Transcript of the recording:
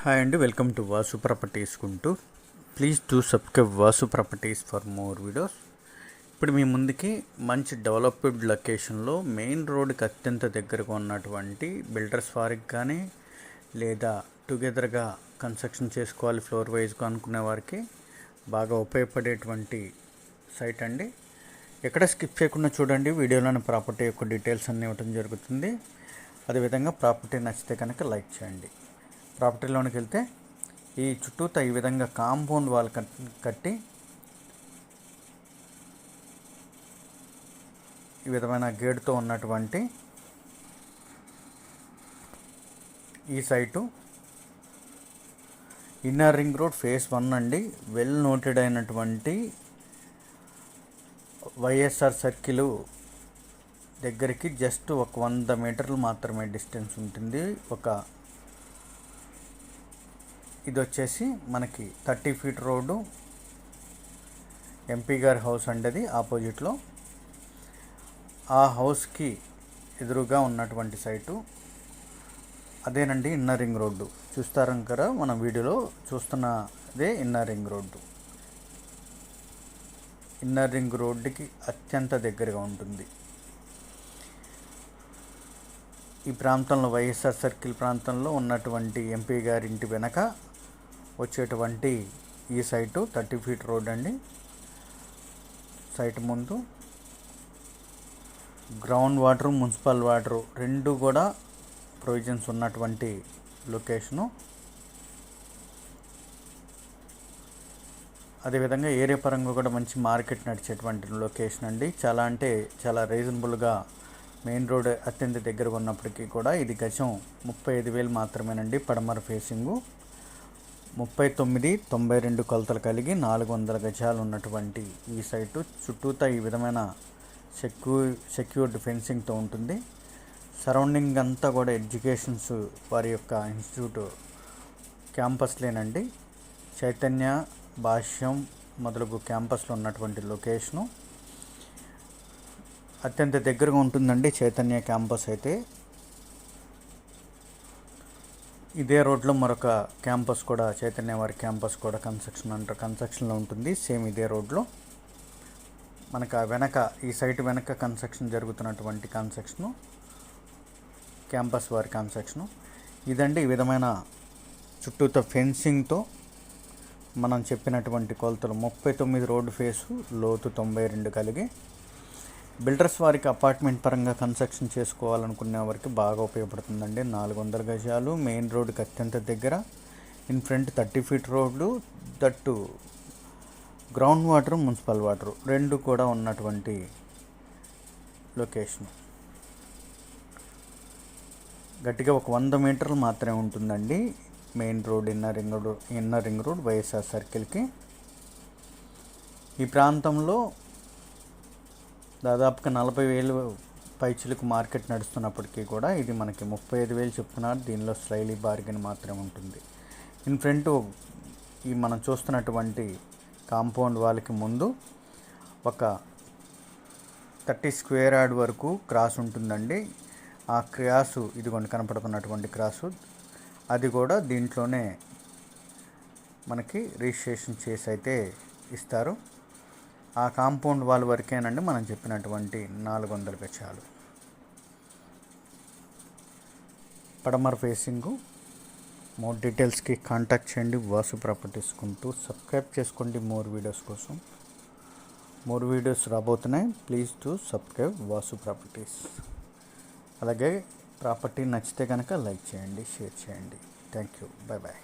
Hi అండి, welcome to Vasu properties Guntur. Please do subscribe Vasu properties for more videos. ఇప్పుడు మీ ముందుకి మంచి డెవలప్డ్ లొకేషన్లో మెయిన్ రోడ్కి అత్యంత దగ్గరగా ఉన్నటువంటి బిల్డర్స్ వారికి కానీ లేదా టుగెదర్గా కన్స్ట్రక్షన్ చేసుకోవాలి ఫ్లోర్ వైజ్గా అనుకునే వారికి బాగా ఉపయోగపడేటువంటి సైట్ అండి. ఎక్కడ స్కిప్ చేయకుండా చూడండి. వీడియోలోని ప్రాపర్టీ యొక్క డీటెయిల్స్ అన్నీ ఇవ్వడం జరుగుతుంది. అదేవిధంగా ప్రాపర్టీ నచ్చితే కనుక లైక్ చేయండి. ప్రాపర్టీలోనికి వెళ్తే ఈ చుట్టూతో ఈ విధంగా కాంపౌండ్ వాల్ కట్టి ఈ విధమైన గేటుతో ఉన్నటువంటి ఈ site inner ring road phase 1 అండి. వెల్ నోటెడ్ అయినటువంటి వైఎస్ఆర్ సర్కిల్ దగ్గరికి జస్ట్ ఒక 100 మీటర్లు మాత్రమే డిస్టెన్స్ ఉంటుంది. ఇది వచ్చేసి మనకి 30 ఫీట్ రోడ్డు, ఎంపీ గారి హౌస్ అండి. అది ఆపోజిట్లో ఆ హౌస్కి ఎదురుగా ఉన్నటువంటి సైటు అదేనండి ఇన్నర్ రింగ్ రోడ్డు. చూస్తారు కదా, మన వీడియోలో చూస్తున్నదే inner ring road. Inner ring రోడ్డుకి అత్యంత దగ్గరగా ఉంటుంది. ఈ ప్రాంతంలో వైఎస్ఆర్ సర్కిల్ ప్రాంతంలో ఉన్నటువంటి ఎంపీ గారి ఇంటి వెనక వచ్చేటువంటి ఈ సైటు 30 ఫీట్ రోడ్ అండి. సైట్ ముందు గ్రౌండ్ వాటర్, మున్సిపల్ వాటర్ రెండు కూడా ప్రొవిజన్స్ ఉన్నటువంటి లొకేషను. అదేవిధంగా ఏరియా పరంగా కూడా మంచి మార్కెట్ నడిచేటువంటి లొకేషన్ అండి. చాలా అంటే చాలా రీజనబుల్గా మెయిన్ రోడ్ అత్యంత దగ్గరగా ఉన్నప్పటికీ కూడా ఇది గజం 35,000 మాత్రమేనండి. పడమర ఫేసింగు 3992 కొలతలు కలిగి 400 గజాలు ఉన్నటువంటి ఈ సైటు చుట్టూతా ఈ విధమైన సెక్యూర్డ్ ఫెన్సింగ్తో ఉంటుంది. సరౌండింగ్ అంతా కూడా ఎడ్యుకేషన్స్ వారి యొక్క ఇన్స్టిట్యూట్ క్యాంపస్లేనండి. చైతన్య, భాష్యం మొదలగు క్యాంపస్లో ఉన్నటువంటి లొకేషను అత్యంత దగ్గరగా ఉంటుందండి. చైతన్య క్యాంపస్ అయితే ఇదే రోడ్లో మరొక క్యాంపస్ కూడా, చైతన్య వారి క్యాంపస్ కూడా కన్స్ట్రక్షన్లో ఉంటుంది. సేమ్ ఇదే రోడ్లో మనకు వెనక ఈ సైట్ వెనక కన్స్ట్రక్షన్ జరుగుతున్నటువంటి కన్స్ట్రక్షను క్యాంపస్ వారి కన్స్ట్రక్షను ఇదండి. ఈ విధమైన చుట్టూతో ఫెన్సింగ్తో మనం చెప్పినటువంటి కొలతలు 39 రోడ్డు ఫేసు, లోతు 92 కలిగి బిల్డర్స్ వారికి అపార్ట్మెంట్ పరంగా కన్స్ట్రక్షన్ చేసుకోవాలనుకునే వారికి బాగా ఉపయోగపడుతుందండి. 400 గజాలు, మెయిన్ రోడ్డుకి అత్యంత దగ్గర, ఇన్ ఫ్రంట్ 30 ఫీట్ రోడ్లు, that ground water, municipal water రెండు కూడా ఉన్నటువంటి లొకేషన్. గట్టిగా ఒక 100 మీటర్లు మాత్రమే ఉంటుందండి main road, inner ring road YSR సర్కిల్కి. ఈ ప్రాంతంలో దాదాపుగా 40,000 పైచిలకు మార్కెట్ నడుస్తున్నప్పటికీ కూడా ఇది మనకి 35,000 చెప్తున్నారు. దీనిలో స్లైలీ బార్గెన్ మాత్రమే ఉంటుంది. ఇన్ ఫ్రంట్ ఈ మనం చూస్తున్నటువంటి కాంపౌండ్ వాళ్ళకి ముందు ఒక 30 స్క్వేర్ యార్డ్ వరకు క్రాస్ ఉంటుందండి. ఆ క్రాసు ఇదిగోండి కనపడుతున్నటువంటి క్రాసు, అది కూడా దీంట్లోనే మనకి రిజిస్ట్రేషన్ చేసి అయితే ఇస్తారు. ఆ కాంపౌండ్ వాల్ వరకేనండి మనం చెప్పినటువంటి 400 గజాలు. పడమర ఫేసింగు. మోర్ డీటెయిల్స్కి కాంటాక్ట్ చేయండి వాసు ప్రాపర్టీస్ గుంటూరు. సబ్స్క్రైబ్ చేసుకోండి మోర్ వీడియోస్ కోసం. మోర్ వీడియోస్ రాబోతున్నాయి. Please to subscribe Vasu properties. అలాగే ప్రాపర్టీ నచ్చితే కనుక లైక్ చేయండి, షేర్ చేయండి. Thank you. Bye bye.